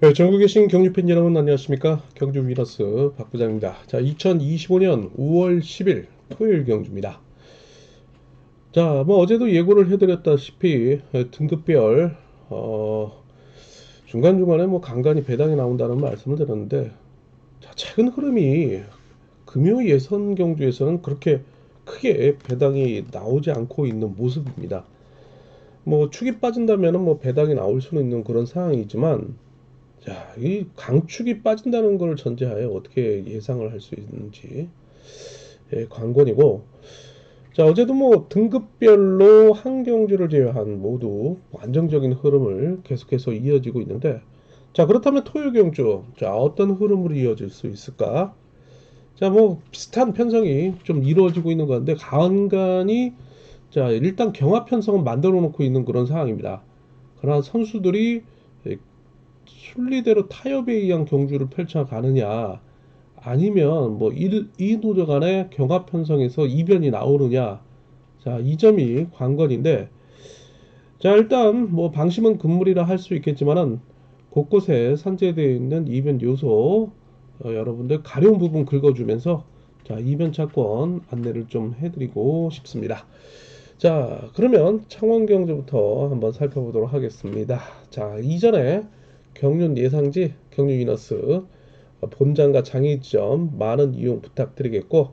네, 전국에 계신 경주팬 여러분 안녕하십니까? 경주 위너스 박 부장입니다. 자, 2025년 5월 10일 토요일 경주입니다. 자, 뭐 어제도 예고를 해드렸다시피 등급별 중간중간에 뭐 간간히 배당이 나온다는 말씀을 드렸는데, 자, 최근 흐름이 금요 예선 경주에서는 그렇게 크게 배당이 나오지 않고 있는 모습입니다. 뭐 축이 빠진다면은 뭐 배당이 나올 수는 있는 그런 상황이지만, 자, 이 강축이 빠진다는 걸 전제하에 어떻게 예상을 할 수 있는지 관건이고, 자, 어제도 뭐 등급별로 한 경주를 제외한 모두 안정적인 흐름을 계속해서 이어지고 있는데, 자, 그렇다면 토요 경주, 자, 어떤 흐름으로 이어질 수 있을까? 자, 뭐 비슷한 편성이 좀 이루어지고 있는 건데, 간간히 자, 일단 경합 편성은 만들어 놓고 있는 그런 상황입니다. 그러나 선수들이 순리대로 타협에 의한 경주를 펼쳐가느냐, 아니면 뭐 이 노조 간의 경합 편성에서 이변이 나오느냐, 자, 이 점이 관건인데, 자, 일단 뭐 방심은 금물이라 할 수 있겠지만은 곳곳에 산재되어 있는 이변 요소, 여러분들 가려운 부분 긁어주면서 자, 이변 차권 안내를 좀 해드리고 싶습니다. 자, 그러면 창원 경주부터 한번 살펴보도록 하겠습니다. 자, 이전에 경륜 예상지, 경륜 위너스 본장과 장의점 많은 이용 부탁드리겠고,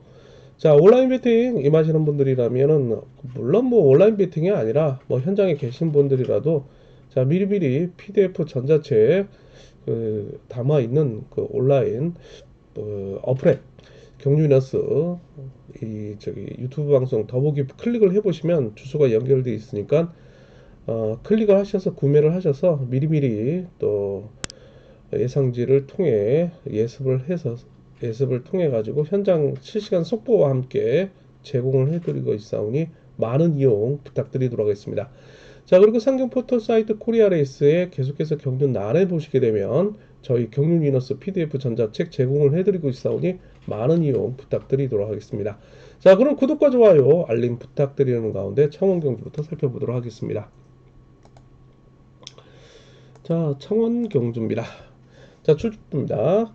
자, 온라인 베팅 임하시는 분들이라면은 물론 뭐 온라인 베팅이 아니라 뭐 현장에 계신 분들이라도 자, 미리미리 PDF 전자책 담아 있는 그 온라인 어플에 경유너스 이 저기 유튜브 방송 더보기 클릭을 해보시면 주소가 연결되어 있으니까 클릭을 하셔서 구매를 하셔서 미리미리 또 예상지를 통해 예습을 통해 가지고 현장 실시간 속보와 함께 제공을 해드리고 있사오니 많은 이용 부탁드리도록 하겠습니다. 자, 그리고 상경 포털 사이트 코리아레이스에 계속해서 경륜 나래 보시게 되면 저희 경륜 위너스 PDF 전자책 제공을 해드리고 있사오니 많은 이용 부탁드리도록 하겠습니다. 자, 그럼 구독과 좋아요 알림 부탁드리는 가운데 창원 경주부터 살펴보도록 하겠습니다. 자, 창원 경주입니다. 자, 출주입니다.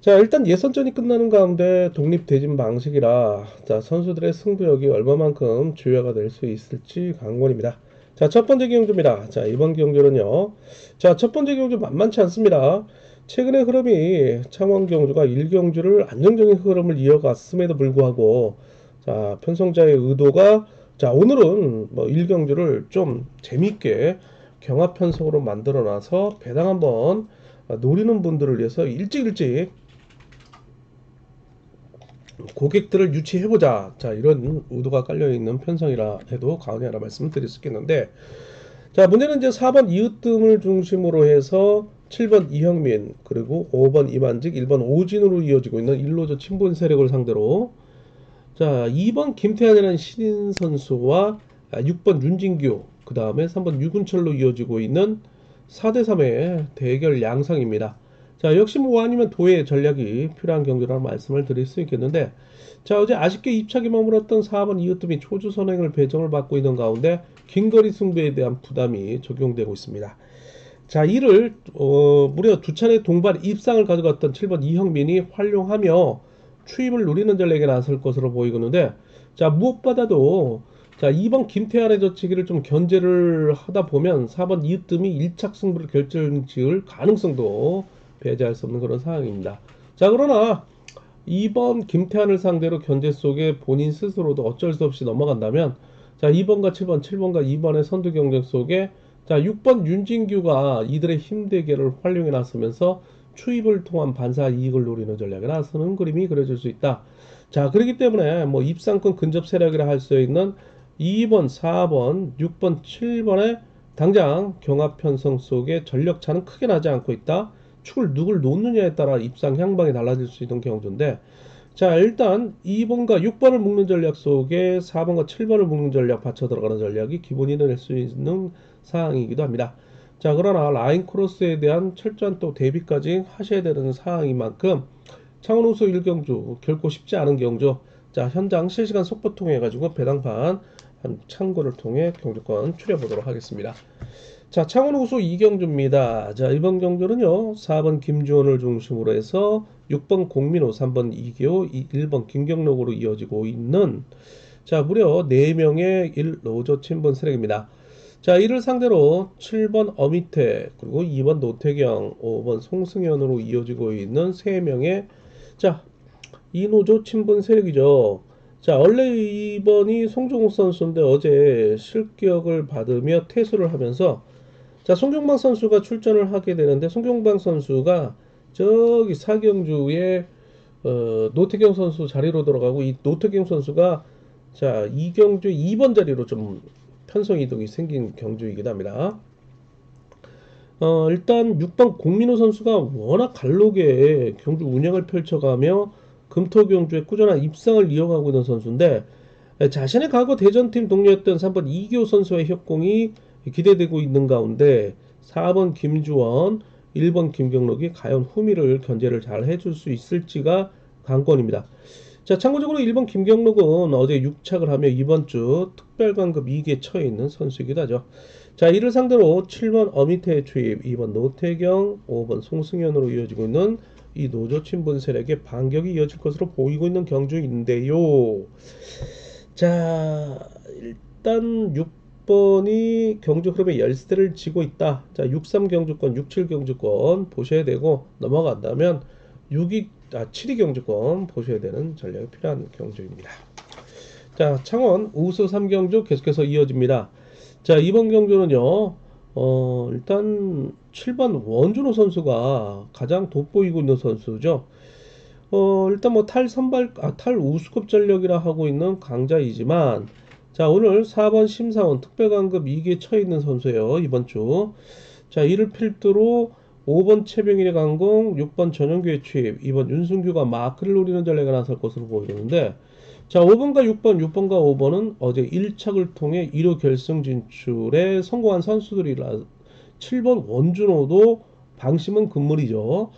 자, 일단 예선전이 끝나는 가운데 독립대진 방식이라 자, 선수들의 승부욕이 얼마만큼 주요가 될 수 있을지 관건입니다. 자, 첫 번째 경주입니다. 자, 이번 경주는요. 자, 첫 번째 경주 만만치 않습니다. 최근의 흐름이 창원 경주가 1경주를 안정적인 흐름을 이어갔음에도 불구하고 자, 편성자의 의도가 자, 오늘은 뭐 1경주를 좀 재밌게 경합 편성으로 만들어 놔서 배당 한번 노리는 분들을 위해서 일찍 고객들을 유치해보자. 자, 이런 의도가 깔려있는 편성이라 해도 과언이 아니라 말씀을 드릴 수 있겠는데, 자, 문제는 이제 4번 이으뜸을 중심으로 해서 7번 이형민, 그리고 5번 이만직, 1번 오진으로 이어지고 있는 일로저 친분 세력을 상대로, 자, 2번 김태환이라는 신인 선수와 6번 윤진규, 그 다음에 3번 유근철로 이어지고 있는 4대3의 대결 양상입니다. 자, 역시 뭐 아니면 도의 전략이 필요한 경기라는 말씀을 드릴 수 있겠는데, 자, 어제 아쉽게 입차게 머물렀던 4번 이으뜸이 초주 선행을 배정을 받고 있는 가운데 긴거리 승부에 대한 부담이 적용되고 있습니다. 자, 이를 무려 두 차례 동반 입상을 가져갔던 7번 이형민이 활용하며 추임을 노리는 전략에 나설 것으로 보이는데, 자, 무엇보다도 자, 2번 김태환의 저치기를 좀 견제를 하다 보면 4번 이으뜸이 1착 승부를 결정지을 가능성도 배제할 수 없는 그런 상황입니다. 자, 그러나 2번 김태환을 상대로 견제 속에 본인 스스로도 어쩔 수 없이 넘어간다면, 자, 2번과 7번, 7번과 2번의 선두 경쟁 속에 자, 6번 윤진규가 이들의 힘 대결을 활용해 나서면서 추입을 통한 반사 이익을 노리는 전략에 나서는 그림이 그려질 수 있다. 자, 그렇기 때문에 뭐 입상권 근접 세력이라 할 수 있는 2번, 4번, 6번, 7번의 당장 경합 편성 속에 전력차는 크게 나지 않고 있다. 축을 누굴 놓느냐에 따라 입상 향방이 달라질 수 있는 경우인데, 자, 일단 2번과 6번을 묶는 전략 속에 4번과 7번을 묶는 전략 받쳐 들어가는 전략이 기본이 될 수 있는 사항이기도 합니다. 자, 그러나 라인 크로스에 대한 철저한 또 대비까지 하셔야 되는 사항인 만큼 창원 호수 1경주 결코 쉽지 않은 경주. 자, 현장 실시간 속보 통해 가지고 배당판 한 참고를 통해 경주권 추려보도록 하겠습니다. 자, 창원 우수 이경주입니다. 자, 이번 경주는요, 4번 김주원을 중심으로 해서 6번 공민호, 3번 이기호, 1번 김경록으로 이어지고 있는 자, 무려 4명의 1노조 친분 세력입니다. 자, 이를 상대로 7번 어미태, 그리고 2번 노태경, 5번 송승현으로 이어지고 있는 3명의 자, 이노조 친분 세력이죠. 자, 원래 이번이 송종욱 선수인데 어제 실격을 받으며 퇴소를 하면서 자, 송경방 선수가 출전을 하게 되는데 송경방 선수가 저기 사경주에 노태경 선수 자리로 들어가고 이 노태경 선수가 자, 이경주 2번 자리로 좀 편성 이동이 생긴 경주이기도 합니다. 일단 6번 공민호 선수가 워낙 갈록에 경주 운영을 펼쳐가며 금토경주의 꾸준한 입상을 이어가고 있는 선수인데 자신의 과거 대전팀 동료였던 3번 이기호 선수의 협공이 기대되고 있는 가운데 4번 김주원, 1번 김경록이 과연 후미를 견제를 잘 해줄 수 있을지가 관건입니다. 자, 참고적으로 1번 김경록은 어제 6착을 하며 이번 주 특별관급 2기에 처해 있는 선수이기도 하죠. 자, 이를 상대로 7번 어미태의 투입, 2번 노태경, 5번 송승현으로 이어지고 있는 이 노조 친분 세력의 반격이 이어질 것으로 보이고 있는 경주인데요. 자, 일단 6번이 경주 흐름의 열세를 쥐고 있다. 자, 63 경주권, 67 경주권 보셔야 되고 넘어간다면 7위 경주권 보셔야 되는 전략이 필요한 경주입니다. 자, 창원 우수 3경주 계속해서 이어집니다. 자, 이번 경주는요, 일단 7번 원준호 선수가 가장 돋보이고 있는 선수죠. 일단 뭐 탈 우수급 전력이라 하고 있는 강자이지만, 자, 오늘 4번 심사원 특별관급 2기에 처해 있는 선수예요, 이번 주. 자, 이를 필두로 5번 최병일의 강공, 6번 전용규의 취입, 2번 윤승규가 마크를 노리는 전략이 나설 것으로 보이는데, 자, 5번과 6번과 5번은 어제 1착을 통해 1호 결승 진출에 성공한 선수들이라 7번 원준호도 방심은 금물이죠.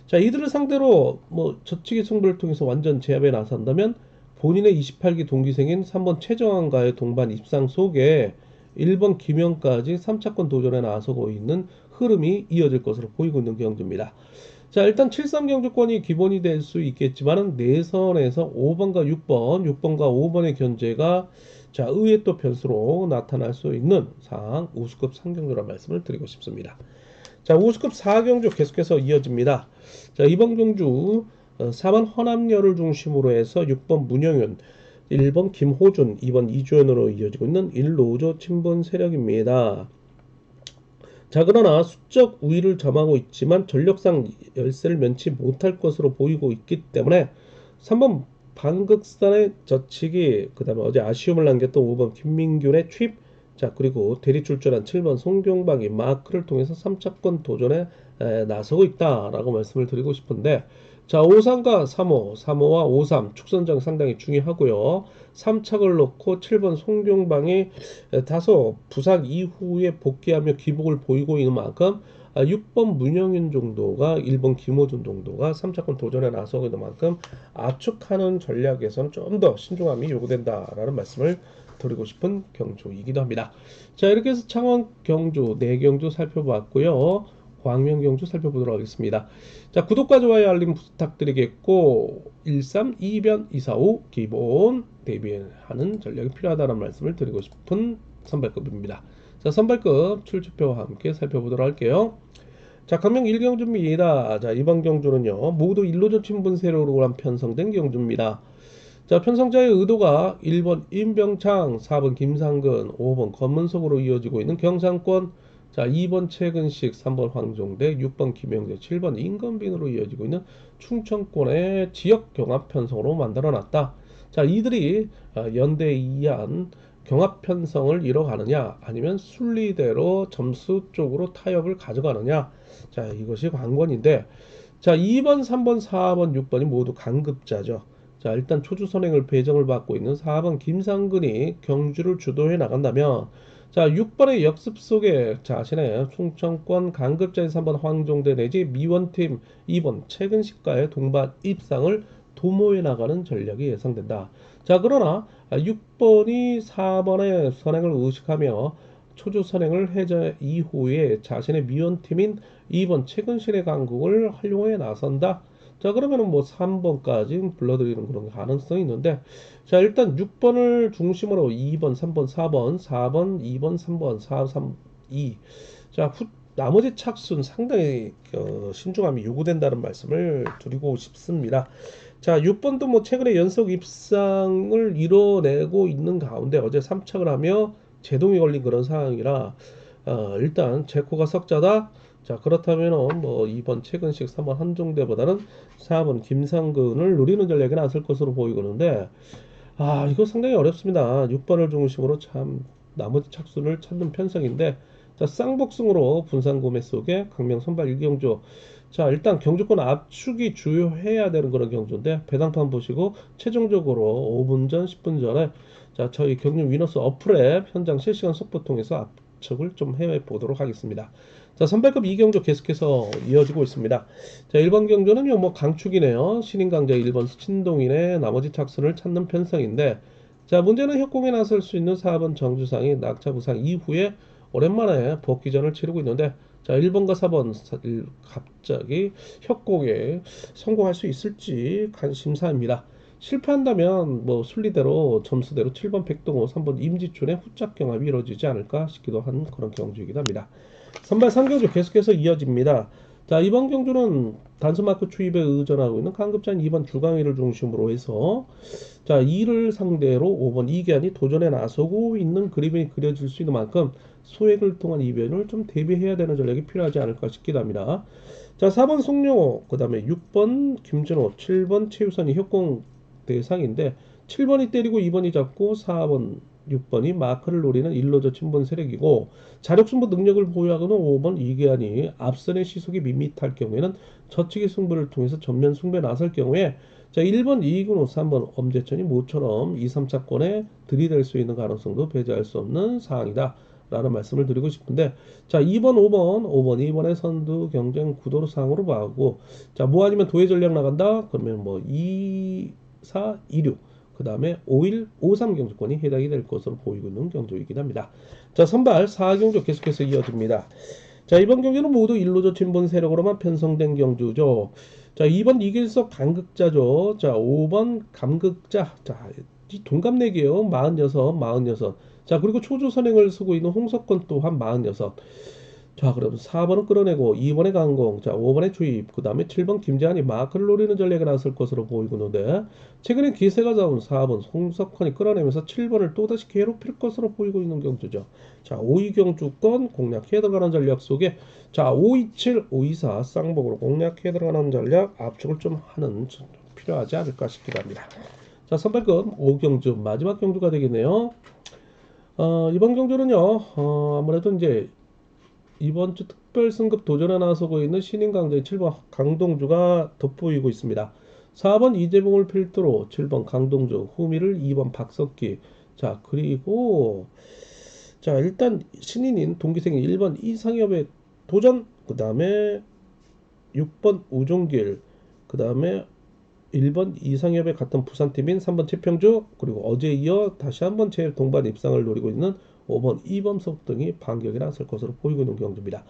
자, 이들을 상대로 뭐 저치기 승부를 통해서 완전 제압에 나선다면 본인의 28기 동기생인 3번 최정환과의 동반 입상 속에 1번 김영까지 3차권 도전에 나서고 있는 흐름이 이어질 것으로 보이고 있는 경주입니다. 자, 일단 73 경주권이 기본이 될 수 있겠지만은 내선에서 5번과 6번과 5번의 견제가 자, 의외 또 변수로 나타날 수 있는 상황 우수급 3경주라는 말씀을 드리고 싶습니다. 자, 우수급 4경주 계속해서 이어집니다. 자, 이번 경주 4번 허남열을 중심으로 해서 6번 문영윤, 1번 김호준, 2번 이주연으로 이어지고 있는 1노조 친분 세력입니다. 자, 그러나 수적 우위를 점하고 있지만 전력상 열세를 면치 못할 것으로 보이고 있기 때문에 3번 방극산의 저치기, 그 다음에 어제 아쉬움을 남겼던 5번 김민균의 취입, 자, 그리고 대리 출전한 7번 송경박이 마크를 통해서 3차권 도전에 나서고 있다라고 말씀을 드리고 싶은데, 자, 5-3과 3호, 3호와 5-3 축선장 상당히 중요하고요. 3착을 놓고 7번 송경방이 다소 부상 이후에 복귀하며 기복을 보이고 있는 만큼 6번 문영인 정도가 1번 김호준 정도가 3차권 도전에 나서고 있는 만큼 압축하는 전략에서는 좀 더 신중함이 요구된다라는 말씀을 드리고 싶은 경주이기도 합니다. 자, 이렇게 해서 창원 경주 4경주 살펴봤고요. 광명 경주 살펴보도록 하겠습니다. 자, 구독과 좋아요 알림 부탁드리겠고 13, 2변, 245 기본 대비하는 전략이 필요하다는 말씀을 드리고 싶은 선발급입니다. 자, 선발급 출주표와 함께 살펴보도록 할게요. 자, 강명 1경주입니다. 자, 이번 경주는요, 모두 1노조 친분 세력으로 편성된 경주입니다. 자, 편성자의 의도가 1번 임병창, 4번 김상근, 5번 검문석으로 이어지고 있는 경상권, 자, 2번 최근식, 3번 황종대, 6번 김영재, 7번 임건빈으로 이어지고 있는 충청권의 지역 경합 편성으로 만들어 놨다. 자, 이들이 연대 이한 경합 편성을 이뤄가느냐, 아니면 순리대로 점수 쪽으로 타협을 가져가느냐, 자, 이것이 관건인데, 자, 2번, 3번, 4번, 6번이 모두 강급자죠. 자, 일단 초주 선행을 배정을 받고 있는 4번 김상근이 경주를 주도해 나간다면, 자, 6번의 역습 속에 자신의 충청권 강급자인 3번 황종대 내지 미원팀 2번 최근식과의 동반 입상을 도모해 나가는 전략이 예상된다. 자, 그러나 6번이 4번의 선행을 의식하며 초조 선행을 해제 이후에 자신의 미원팀인 2번 최근실의 강국을 활용해 나선다. 자, 그러면은 뭐 3번까지 불러드리는 그런 가능성이 있는데, 자, 일단 6번을 중심으로 2번, 3번, 4번, 4번, 2번, 3번, 4, 3, 2. 자, 나머지 착순 상당히 신중함이 요구된다는 말씀을 드리고 싶습니다. 자, 6번도 뭐 최근에 연속 입상을 이뤄내고 있는 가운데 어제 3착을 하며 제동이 걸린 그런 상황이라 일단 제코가 석자다. 자, 그렇다면은 뭐 2번 최근식, 3번 한종대보다는 4번 김상근을 노리는 전략이 나설 것으로 보이는데, 이거 상당히 어렵습니다. 6번을 중심으로 참 나머지 착순을 찾는 편성인데, 자, 쌍복승으로 분산 구매 속에 강명 선발 1경주. 자, 일단 경주권 압축이 주요해야 되는 그런 경주인데, 배당판 보시고 최종적으로 5분 전, 10분 전에 자, 저희 경륜 위너스 어플앱 현장 실시간 속보 통해서 압축을 좀 해 보도록 하겠습니다. 자, 선발급 2경주 계속해서 이어지고 있습니다. 자, 1번 경주는요, 뭐 강축이네요. 신인강자 1번 신동인의 나머지 착순을 찾는 편성인데, 자, 문제는 협공에 나설 수 있는 4번 정주상이 낙차 부상 이후에 오랜만에 복귀전을 치르고 있는데, 자, 1번과 4번 갑자기 협공에 성공할 수 있을지 관심사입니다. 실패한다면 뭐 순리대로 점수대로 7번 백동호, 3번 임지춘의 후짝 경합이 이루어지지 않을까 싶기도 한 그런 경주이기도 합니다. 선발 3경주 계속해서 이어집니다. 자, 이번 경주는 단수마크 추입에 의존하고 있는 강급장 2번 주강위를 중심으로 해서 자, 2를 상대로 5번 이계한이 도전에 나서고 있는 그림이 그려질 수 있는 만큼 소액을 통한 이변을 좀 대비해야 되는 전략이 필요하지 않을까 싶기도 합니다. 자, 4번 송영호, 그 다음에 6번 김준호, 7번 최우선이 협공 대상인데 7번이 때리고 2번이 잡고 4번 6번이 마크를 노리는 일로저 친분 세력이고, 자력승부 능력을 보유하고는 5번 이계한이 앞선의 시속이 밋밋할 경우에는 저측의 승부를 통해서 전면 승부에 나설 경우에 자, 1번 이근호, 3번 엄재천이 모처럼 2, 3차권에 들이댈 수 있는 가능성도 배제할 수 없는 사항이다 라는 말씀을 드리고 싶은데, 자, 2번 5번 2번의 선두 경쟁 구도로 상으로 봐고, 자, 뭐 아니면 도의 전략 나간다 그러면 뭐 2, 4, 2, 6, 그 다음에 5일, 5-3 경주권이 해당이 될 것으로 보이고 있는 경주이긴 합니다. 자, 선발 4경주 계속해서 이어집니다. 자, 이번 경주는 모두 일로저 친분 세력으로만 편성된 경주죠. 자, 2번 이길석 간극자죠. 자, 5번 감극자. 자, 이 동갑내기예요. 46. 자, 그리고 초조 선행을 쓰고 있는 홍석권 또한 46. 자, 그럼 4번은 끌어내고 2번에 강공, 자, 5번에 주입, 그 다음에 7번 김재한이 마크를 노리는 전략이 나설 것으로 보이고 있는데, 최근에 기세가 잡은 4번 송석환이 끌어내면서 7번을 또다시 괴롭힐 것으로 보이고 있는 경주죠. 자, 5위 경주권 공략해 들어가는 전략 속에 자, 527, 524 쌍복으로 공략해 들어가는 전략 압축을 좀 하는 필요하지 않을까 싶기도 합니다. 자, 선발급 5경주 마지막 경주가 되겠네요. 이번 경주는요, 아무래도 이제 이번 주 특별 승급 도전에 나서고 있는 신인 강자의 7번 강동주가 돋보이고 있습니다. 4번 이재봉을 필두로 7번 강동주, 후미를 2번 박석기. 자, 그리고 자, 일단 신인인 동기생인 1번 이상엽의 도전, 그 다음에 6번 우종길, 그 다음에 1번 이상엽의 같은 부산팀인 3번 최평주, 그리고 어제 이어 다시 한번 제 동반 입상을 노리고 있는 5번 이범석 등이 반격에 나설 것으로 보이고 있는 경주입니다.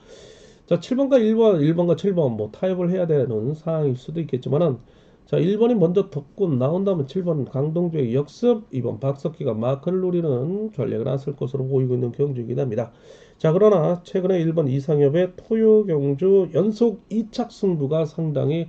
자, 7번과 1번과 7번 뭐 타협을 해야 되는 상황일 수도 있겠지만은, 자, 1번이 먼저 덮고 나온 다음에 7번 강동주의 역습, 2번 박석기가 마크를 노리는 전략을 나설 것으로 보이고 있는 경주이긴 합니다. 자, 그러나 최근에 1번 이상엽의 토요 경주 연속 2착 승부가 상당히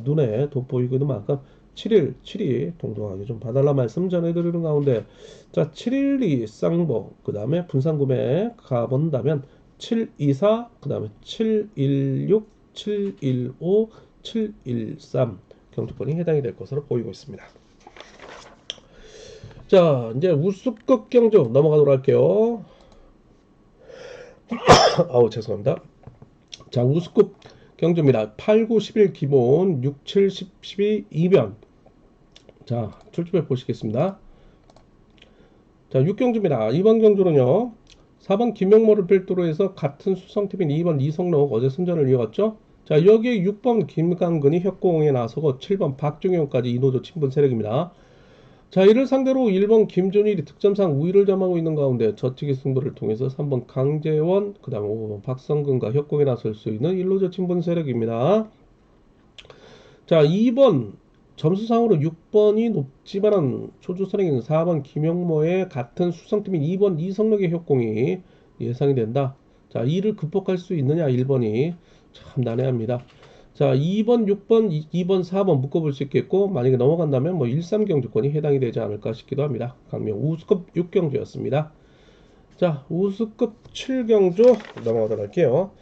눈에 돋보이고 있는 만큼 7일, 7위 동등하게 좀 봐달라 말씀 전해드리는 가운데, 자, 712 쌍복, 그 다음에 분산구매 가본다면 724, 그 다음에 716, 715, 713 경주권이 해당이 될 것으로 보이고 있습니다. 자, 이제 우수급 경주 넘어가도록 할게요. 아우, 죄송합니다. 자, 우수급 경주입니다. 8, 9, 11 기본, 6, 7, 10, 12 이변. 자, 출주배 보시겠습니다. 자, 6경주입니다. 이번 경주는요, 4번 김명모를 필두로 해서 같은 수성팀인 2번 이성록 어제 선전을 이어갔죠. 자, 여기에 6번 김강근이 협공에 나서고 7번 박종영까지 이노조 친분 세력입니다. 자, 이를 상대로 1번 김준일이 득점상 우위를 점하고 있는 가운데 저치기 승부를 통해서 3번 강재원, 그 다음 5번 박성근과 협공에 나설 수 있는 일루저 친분 세력입니다. 자, 2번 점수상으로 6번이 높지만은 초주선행인 4번 김영모의 같은 수성팀인 2번 이성록의 협공이 예상이 된다. 자, 이를 극복할 수 있느냐 1번이 참 난해합니다. 자, 2번, 6번, 2번, 4번 묶어볼 수 있겠고 만약에 넘어간다면 뭐 1, 3경주권이 해당이 되지 않을까 싶기도 합니다. 강명 우수급 6경주였습니다. 자, 우수급 7경주 넘어가도록 할게요.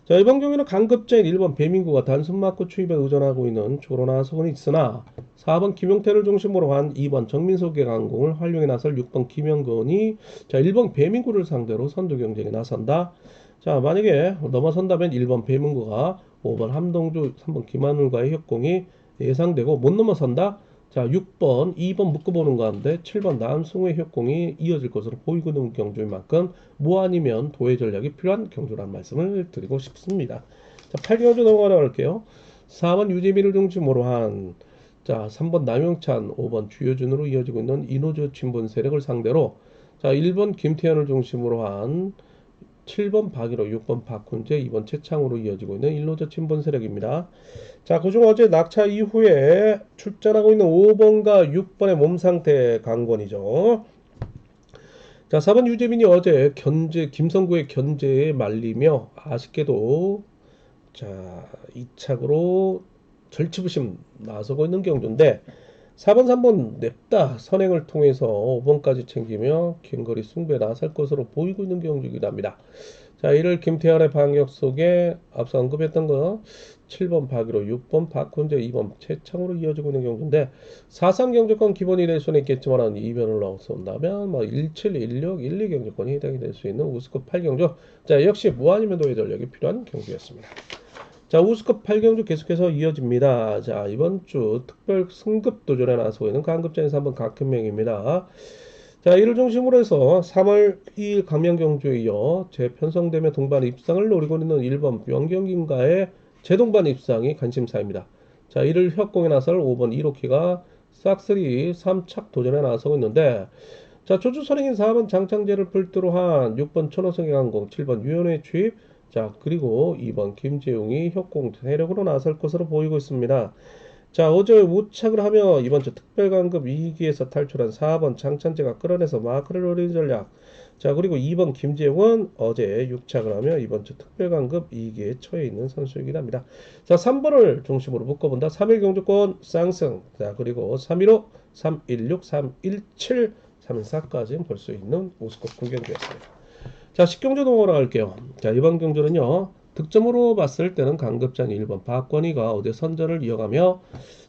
자, 이번 경기는 강급자인 1번 배민구가 단순 마크 추입에 의존하고 있는 조로나 서건이 있으나 4번 김용태를 중심으로 한 2번 정민석의 강공을 활용해 나설 6번 김영건이 자 1번 배민구를 상대로 선두 경쟁에 나선다. 자, 만약에 넘어선다면 1번 배민구가 5번 함동주, 3번 김한울과의 협공이 예상되고 못 넘어선다. 자, 6번, 2번 묶어보는 가운데 7번 남승우의 협공이 이어질 것으로 보이고 있는 경주인 만큼 뭐 아니면 도의 전략이 필요한 경주라는 말씀을 드리고 싶습니다. 자, 8경주 넘어가도록 할게요. 4번 유재민을 중심으로 한 자, 3번 남용찬, 5번 주효준으로 이어지고 있는 이노조 친분 세력을 상대로 자, 1번 김태현을 중심으로 한 7번 박일호, 6번 박훈재, 2번 최창으로 이어지고 있는 일로저 친분 세력입니다. 자, 그중 어제 낙차 이후에 출전하고 있는 5번과 6번의 몸 상태 강권이죠. 자, 4번 유재민이 어제 김성구의 견제에 말리며 아쉽게도 자, 2착으로 절치부심 나서고 있는 경주인데 4번, 3번 냅다 선행을 통해서 5번까지 챙기며 긴거리 승부에 나설 것으로 보이고 있는 경주이기도 합니다. 자, 이를 김태현의 방역 속에 앞서 언급했던 거 7번 박일호, 6번 박훈재, 2번 최창으로 이어지고 있는 경주인데 4-3 경주권 기본이 될 수는 있겠지만 이변을 넣어본다면 뭐 17, 16, 12 경주권이 해당이 될 수 있는 우스급 8경주. 자, 역시 무한이면 도의 전력이 필요한 경주였습니다. 자, 우스급 8경주 계속해서 이어집니다. 자, 이번 주 특별 승급 도전에 나서고 있는 강급전에서 한번 각현명입니다. 자, 이를 중심으로 해서 3월 2일 강명경주에 이어 재편성되며 동반 입상을 노리고 있는 1번 명경인가의 재동반 입상이 관심사입니다. 자, 이를 협공에 나설 5번 이로키가 싹쓸이 3착 도전에 나서고 있는데 자, 조주 선행인 4번 장창재를 필두로 한 6번 천호성의 항공, 7번 유연의 취입, 자, 그리고 2번 김재웅이 협공 세력으로 나설 것으로 보이고 있습니다. 자, 어제 우착을 하며 이번 주 특별강급 2기에서 탈출한 4번 장찬재가 끌어내서 마크를 노리는 전략. 자, 그리고 2번 김재웅은 어제 6착을 하며 이번 주 특별강급 2기에 처해 있는 선수이긴 합니다. 자, 3번을 중심으로 묶어본다. 3일 경주권 쌍승. 자, 그리고 315, 316, 317, 314까지 볼 수 있는 우스급 구경주였습니다. 자, 10경주 넘어갈게요. 자, 이번 경주는요. 득점으로 봤을 때는 강급장 1번 박권희가 어제 선전을 이어가며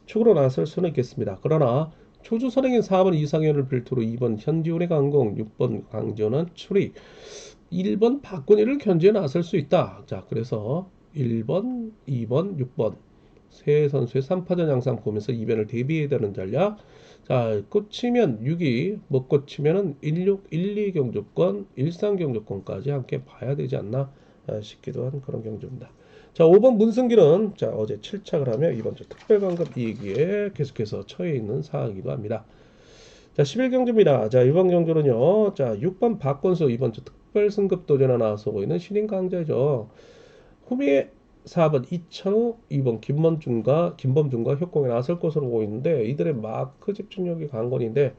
축으로 나설 수는 있겠습니다. 그러나 초주 선행인 4번 이상현을 필두로 2번 현지훈의 강공, 6번 강지원은 추리, 1번 박권희를 견제해 나설 수 있다. 자, 그래서 1번, 2번, 6번 세 선수의 3파전 양상 보면서 이변을 대비해야 되는 전략. 자, 꽂히면 6위, 못 꽂히면은 16, 12 경주권, 13 경주권까지 함께 봐야 되지 않나 싶기도 한 그런 경주입니다. 자, 5번 문승기는 자, 어제 7착을 하며 이번 주 특별강급 2기에 계속해서 처해 있는 상황이기도 합니다. 자, 11경주입니다. 자, 이번 경주는요. 자, 6번 박건수 이번 주 특별 승급 도전에 나서고 있는 신인 강자죠. 후미의 4번 이창우, 2번 김범준과 협공에 나설 것으로 보이는데 이들의 마크 집중력이 관건인데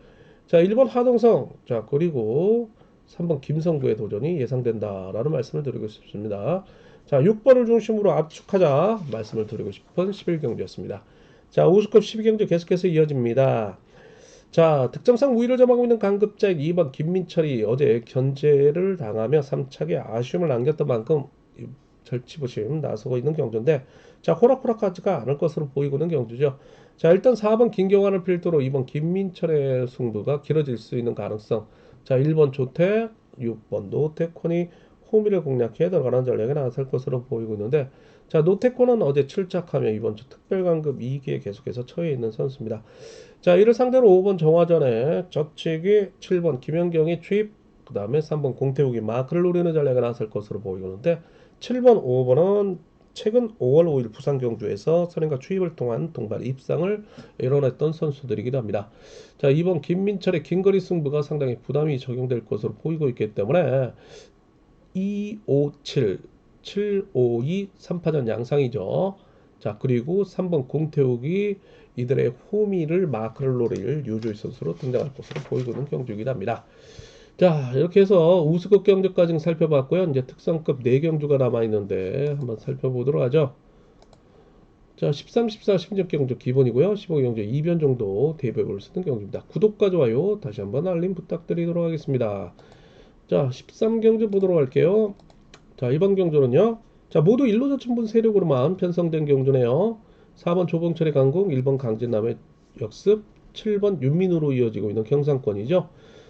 자, 1번 하동성, 자, 그리고 3번 김성구의 도전이 예상된다라는 말씀을 드리고 싶습니다. 자, 6번을 중심으로 압축하자 말씀을 드리고 싶은 11경주였습니다. 자, 우수급 12경주 계속해서 이어집니다. 자, 득점상 우위를 점하고 있는 강급자인 2번 김민철이 어제 견제를 당하며 3착에 아쉬움을 남겼던 만큼 절치부심 나서고 있는 경주인데 자, 호락호락하지가 않을 것으로 보이고는 경주죠. 자, 일단 4번 김경환을 필두로 2번 김민철의 승부가 길어질 수 있는 가능성. 자, 1번 조택, 6번 노태콘이 호미를 공략해 들어가는 전략에 나설 것으로 보이고 있는데 자, 노태콘은 어제 출착하며 이번 주 특별강급 2기에 계속해서 처해 있는 선수입니다. 자, 이를 상대로 5번 정화전에 저치기 7번 김연경이 투입, 그 다음에 3번 공태욱이 마크를 노리는 전략에 나설 것으로 보이고 있는데 7번, 5번은 최근 5월 5일 부산 경주에서 선행과 추입을 통한 동반 입상을 이뤄냈던 선수들이기도 합니다. 자, 이번 김민철의 긴거리 승부가 상당히 부담이 적용될 것으로 보이고 있기 때문에 257, 752, 3파전 양상이죠. 자, 그리고 3번 공태욱이 이들의 호미를 마크를 노릴 유주희 선수로 등장할 것으로 보이고 있는 경주이기도 합니다. 자, 이렇게 해서 우수급 경주까지 살펴봤고요. 이제 특성급 4경주가 남아있는데 한번 살펴보도록 하죠. 자, 13, 14 16 경주 기본이고요. 15 경주 2변 정도 대비해볼 수 있는 경주입니다. 구독과 좋아요 다시 한번 알림 부탁드리도록 하겠습니다. 자, 13 경주 보도록 할게요. 자, 1번 경주는요. 자, 모두 1로저 친분 세력으로만 편성된 경주네요. 4번 조봉철의 강공, 1번 강진남의 역습, 7번 윤민으로 이어지고 있는 경상권이죠.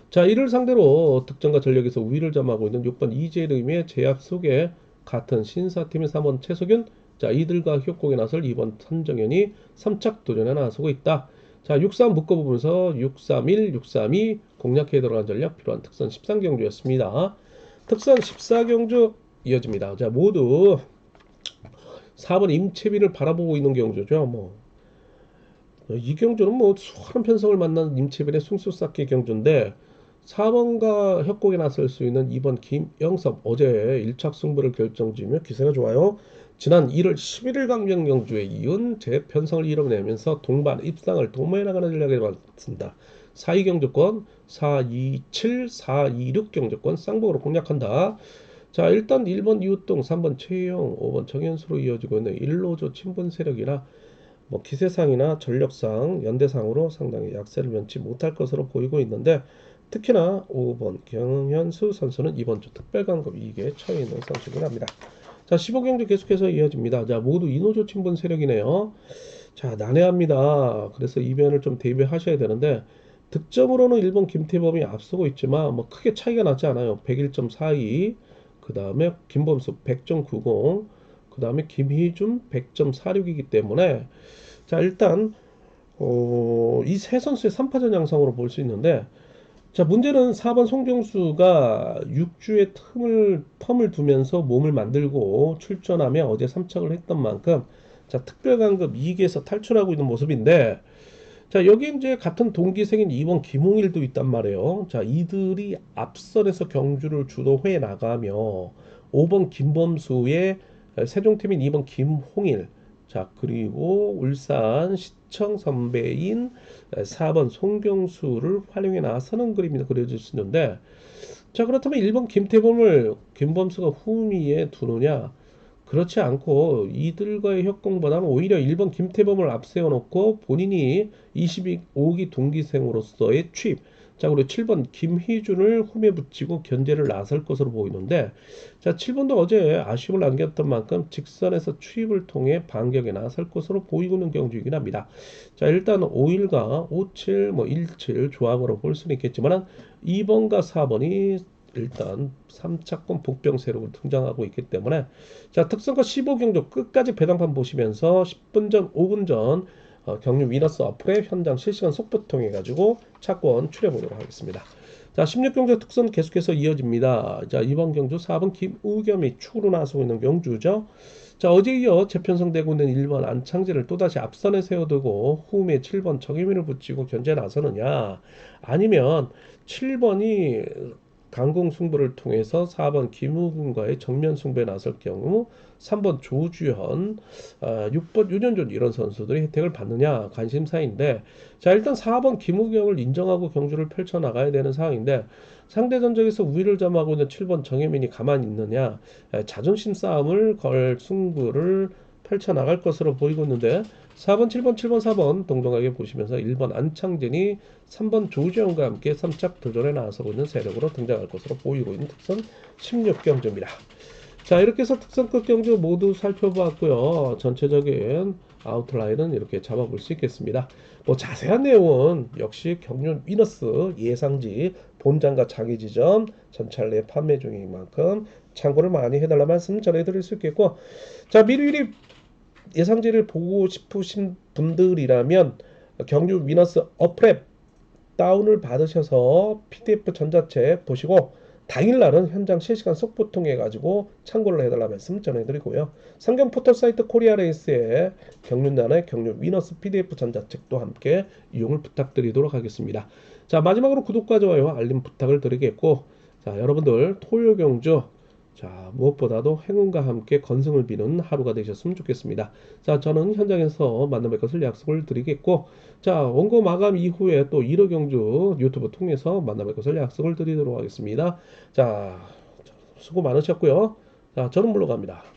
자, 이를 상대로 득점과 전력에서 우위를 점하고 있는 6번 이재림의 제압 속에 같은 신사팀의 3번 최석윤, 자, 이들과 협공에 나설 2번 선정현이 3착 도전에 나서고 있다. 자, 6-3 묶어보면서 6-3-1, 6-3-2 공략해야 들어간 전략 필요한 특선 13경주였습니다. 특선 14경주 이어집니다. 자, 모두 4번 임채비를 바라보고 있는 경주죠. 이 경주는 수많은 편성을 만난 임채빈의 숭수쌓기 경주인데 4번과 협곡에 나설 수 있는 2번 김영섭 어제 1착 승부를 결정지으며 기세가 좋아요. 지난 1월 11일 강변 경주에 이은 재편성을 이뤄내면서 동반 입상을 도모해 나가는 전략에 맞습니다. 4-2 경주권, 4-2-7, 4-2-6 경주권 쌍봉으로 공략한다. 자, 일단 1번 이웃동, 3번 최영, 5번 정현수로 이어지고 있는 1로조 친분 세력이라 기세상이나 전력상, 연대상으로 상당히 약세를 면치 못할 것으로 보이고 있는데 특히나 5번 경현수 선수는 이번 주 특별강급 이익에 처해 있는 선수이긴 합니다. 자, 15경주 계속해서 이어집니다. 자, 모두 이노조 친분 세력이네요. 자, 난해합니다. 그래서 이변을 좀 대비하셔야 되는데 득점으로는 1번 김태범이 앞서고 있지만 크게 차이가 나지 않아요. 101.42, 그 다음에 김범수 100.90, 그 다음에 김희준 100.46이기 때문에 자, 일단 이 세 선수의 3파전 양상으로 볼 수 있는데 자, 문제는 4번 송경수가 6주의 텀을 두면서 몸을 만들고 출전하며 어제 3착을 했던 만큼 자, 특별강급 2기에서 탈출하고 있는 모습인데 자, 여기 이제 같은 동기생인 2번 김홍일도 있단 말이에요. 자, 이들이 앞선에서 경주를 주도해 나가며 5번 김범수의 세종팀인 2번 김홍일, 자, 그리고 울산 시청 선배인 4번 송경수를 활용해 나서는 그림이 그려질 수 있는데 자, 그렇다면 1번 김범수가 후미에 두느냐? 그렇지 않고 이들과의 협공보다는 오히려 1번 김태범을 앞세워 놓고 본인이 25기 동기생으로서의 취입, 자, 그리고 7번 김희준을 홈에 붙이고 견제를 나설 것으로 보이는데 자, 7번도 어제 아쉬움을 남겼던 만큼 직선에서 취입을 통해 반격에 나설 것으로 보이고 있는 경주이긴 합니다. 자, 일단 5일과 57, 17 조합으로 볼 수는 있겠지만 2번과 4번이 일단 3차권 복병 세력으로 등장하고 있기 때문에 자, 특성과 15경주 끝까지 배당판 보시면서 10분 전, 5분 전 경유 위너스 어플의 현장 실시간 속보 통해 가지고 차권 추려보도록 하겠습니다. 자, 16경주 특선 계속해서 이어집니다. 자, 이번 경주 4번 김우겸이 축으로 나서고 있는 경주죠. 자, 어제 이어 재편성되고 있는 1번 안창재를 또다시 앞선에 세워두고 후에 7번 정혜민을 붙이고 견제에 나서느냐 아니면 7번이 강공 승부를 통해서 4번 김우근과의 정면 승부에 나설 경우 3번 조주현, 6번 윤현준 이런 선수들이 혜택을 받느냐 관심사인데 자, 일단 4번 김우경을 인정하고 경주를 펼쳐나가야 되는 상황인데 상대 전적에서 우위를 점하고 있는 7번 정혜민이 가만히 있느냐 자존심 싸움을 걸 승부를 펼쳐나갈 것으로 보이고 있는데 4번, 7번, 7번, 4번 동등하게 보시면서 1번 안창진이 3번 조지영과 함께 3착 도전에 나서고 있는 세력으로 등장할 것으로 보이고 있는 특선 16경주입니다. 자, 이렇게 해서 특선급 경주 모두 살펴보았고요. 전체적인 아웃라인은 이렇게 잡아볼 수 있겠습니다. 자세한 내용은 역시 경륜 위너스 예상지 본장과 장기 지점 전찰내 판매 중인 만큼 참고를 많이 해달라 말씀 전해드릴 수 있겠고 자, 미리 예상지를 보고 싶으신 분들이라면 경주 위너스 어플 다운을 받으셔서 PDF 전자책 보시고 당일날은 현장 실시간 속보 통해 가지고 참고를 해달라 말씀 전해드리고요. 상경 포털 사이트 코리아 레이스의 경륜단의 경륜 위너스 PDF 전자책도 함께 이용을 부탁드리도록 하겠습니다. 자, 마지막으로 구독과 좋아요 알림 부탁을 드리겠고, 자, 여러분들 토요 경주, 자, 무엇보다도 행운과 함께 건승을 비는 하루가 되셨으면 좋겠습니다. 자, 저는 현장에서 만나뵐 것을 약속을 드리겠고, 자, 원고 마감 이후에 또 1호 경주 유튜브 통해서 만나뵐 것을 약속을 드리도록 하겠습니다. 자, 수고 많으셨고요. 자, 저는 물러갑니다.